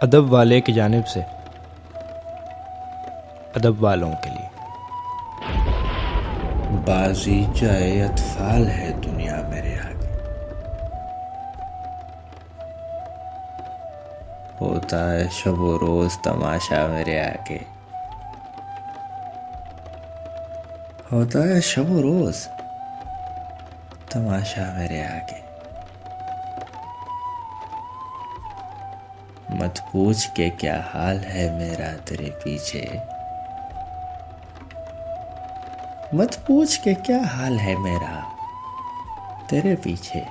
अदब वाले की जानिब से अदब वालों के लिए। बाज़ीचाए अतफाल है दुनिया मेरे आगे। होता है शबो रोज तमाशा मेरे आगे। होता है शबो रोज तमाशा मेरे आगे। मत पूछ के क्या हाल है मेरा तेरे पीछे। मत पूछ के क्या हाल है मेरा तेरे पीछे।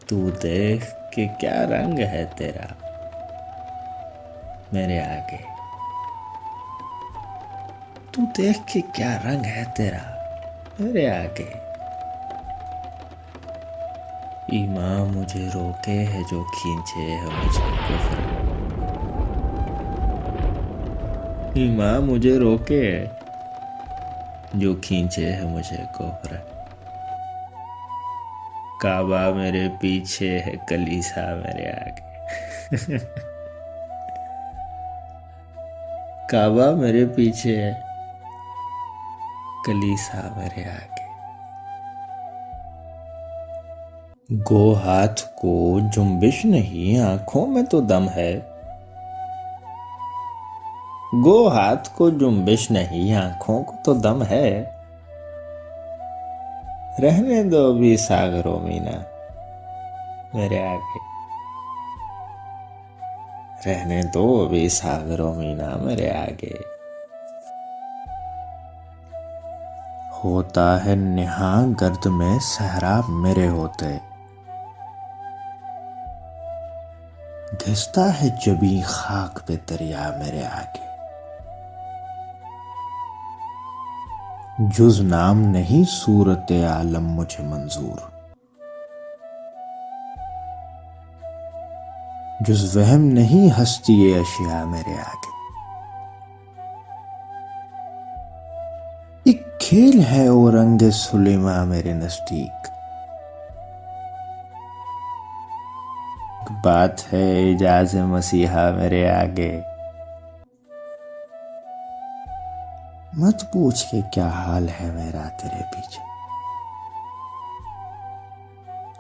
तू देख के क्या रंग है तेरा मेरे आगे। तू देख के क्या रंग है तेरा मेरे आगे। ईमान मुझे रोके है जो खींचे है मुझे कुफ्र। ईमान मुझे रोके है जो खींचे है मुझे कुफ्र। काबा मेरे पीछे है कलीसा मेरे आगे। काबा मेरे पीछे है कलीसा मेरे आगे। गो हाथ को जुम्बिश नहीं आंखों में तो दम है। गो हाथ को जुम्बिश नहीं आंखों को तो दम है। रहने दो भी सागरों मीना मेरे आगे। रहने दो भी सागरों मीना मेरे आगे। होता है निहा गर्द में सहरा मेरे होते। घिसता है जबी खाक पे दरिया मेरे आगे। जुज नाम नहीं सूरत आलम मुझे मंजूर। जुज वहम नहीं हस्ती अशिया मेरे आगे। एक खेल है वो रंग सुलेमा मेरे नजदीक। एक बात है इजाज मसीहा मेरे आगे। मत पूछ के क्या हाल है मेरा तेरे पीछे।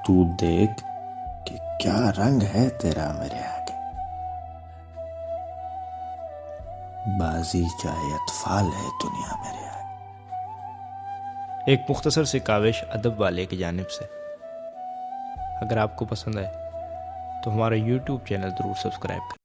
तू देख कि क्या रंग है तेरा मेरे आगे। बाजी चाहे अतफाल है दुनिया मेरे आगे। एक मुख्तसर सी काविश अदब वाले की जानिब से। अगर आपको पसंद आए तो हमारा YouTube चैनल ज़रूर सब्सक्राइब करें।